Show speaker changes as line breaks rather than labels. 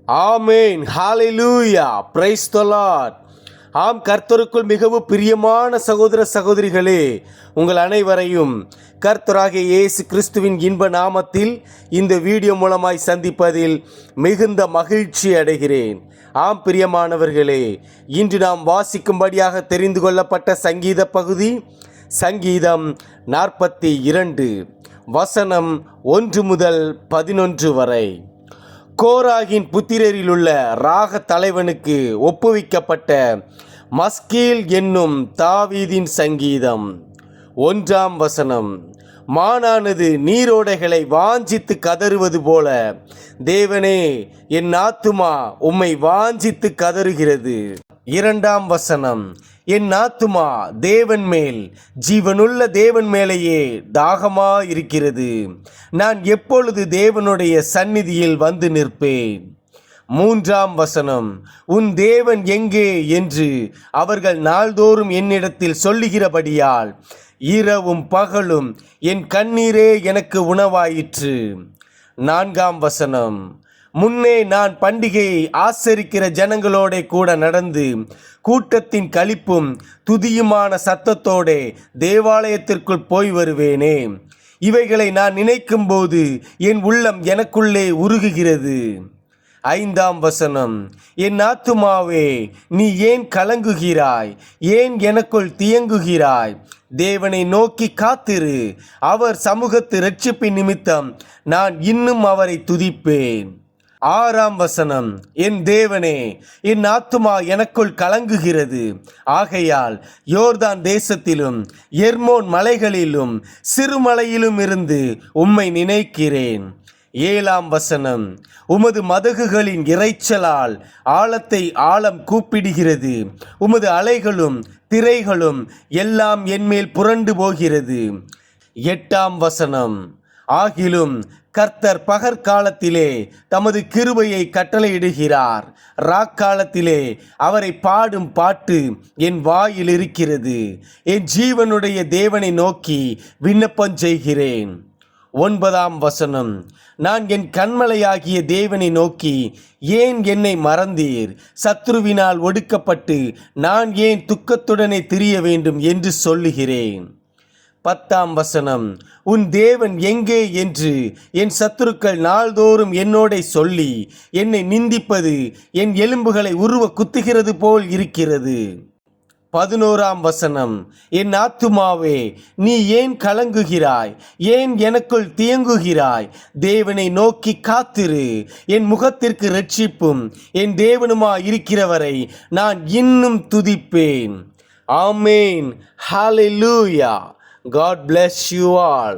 Amen. Hallelujah. praise the Lord. ஆம், கர்த்தருக்குள் மிகவும் பிரியமான சகோதர சகோதரிகளே, உங்கள் அனைவரையும் கர்த்தராகிய இயேசு கிறிஸ்துவின் இன்ப நாமத்தில் இந்த வீடியோ மூலமாய் சந்திப்பதில் மிகுந்த மகிழ்ச்சி அடைகிறேன். ஆம் பிரியமானவர்களே, இன்று நாம் வாசிக்கும்படியாக தெரிந்து கொள்ளப்பட்ட சங்கீத பகுதி சங்கீதம் 42 வசனம் 1 முதல் 11 வரை. கோராகின் புத்திரரிலுள்ள ராக தலைவனுக்கு ஒப்புவிக்கப்பட்ட மஸ்கீல் என்னும் தாவீதின் சங்கீதம் 1 வசனம். மானானது நீரோடைகளை வாஞ்சித்து கதறுவது போல, தேவனே, என் ஆத்துமா உம்மை வாஞ்சித்து கதறுகிறது. 2 வசனம். என் ஆத்துமா தேவன் மேல், ஜீவனுள்ள தேவன் மேலேயே தாகமா இருக்கிறது. நான் எப்பொழுது தேவனுடைய சந்நிதியில் வந்து நிற்பேன். 3 வசனம். உன் தேவன் எங்கே என்று அவர்கள் நாள்தோறும் என்னிடத்தில் சொல்லுகிறபடியால் இரவும் பகலும் என் கண்ணீரே எனக்கு உணவாயிற்று. 4 வசனம். முன்னே நான் பண்டிகையை ஆசரிக்கிற ஜனங்களோட கூட நடந்து கூட்டத்தின் களிப்பும் துதியுமான சத்தத்தோடே தேவாலயத்திற்குள் போய் வருவேனே. இவைகளை நான் நினைக்கும் போது என் உள்ளம் எனக்குள்ளே உருகுகிறது. 5 வசனம். என் ஆத்துமாவே, நீ ஏன் கலங்குகிறாய்? ஏன் எனக்குள் தியங்குகிறாய்? தேவனை நோக்கி காத்திரு. அவர் சமூகத்து இரட்சிப்பின் நிமித்தம் நான் இன்னும் அவரை துதிப்பேன். 6 வசனம். என் தேவனே, என் ஆத்துமா எனக்குள் கலங்குகிறது. ஆகையால் யோர்தான் தேசத்திலும் எர்மோன் மலைகளிலும் சிறுமலையிலும் இருந்து உம்மை நினைக்கிறேன். 7 வசனம். உமது மதகுகளின் இறைச்சலால் ஆழத்தை ஆழம் கூப்பிடுகிறது. உமது அலைகளும் திரைகளும் எல்லாம் என்மேல் புரண்டு போகிறது. 8 வசனம். ஆகிலும் கர்த்தர் பகற்காலத்திலே தமது கிருபையை கட்டளையிடுகிறார். ராக்காலத்திலே அவரை பாடும் பாட்டு என் வாயில் இருக்கிறது. என் ஜீவனுடைய தேவனை நோக்கி விண்ணப்பம் செய்கிறேன். 9 வசனம். நான் என் கண்மலையாகிய தேவனை நோக்கி, ஏன் என்னை மறந்தீர்? சத்ருவினால் ஒடுக்கப்பட்டு நான் ஏன் துக்கத்துடனே திரிய வேண்டும் என்று சொல்லுகிறேன். 10 வசனம். உன் தேவன் எங்கே என்று என் சத்துருக்கள் நாள்தோறும் என்னோட சொல்லி என்னை நிந்திப்பது என் எலும்புகளை உருவ குத்துகிறது போல் இருக்கிறது. 11 வசனம். என் ஆத்துமாவே, நீ ஏன் கலங்குகிறாய்? ஏன் எனக்குள் தியங்குகிறாய்? தேவனை நோக்கி காத்திரு. என் முகத்திற்கு இரட்சிப்பும் என் தேவனுமா இருக்கிறவரை நான் இன்னும் துதிப்பேன். ஆமேன். ஹalleluya. God bless you all.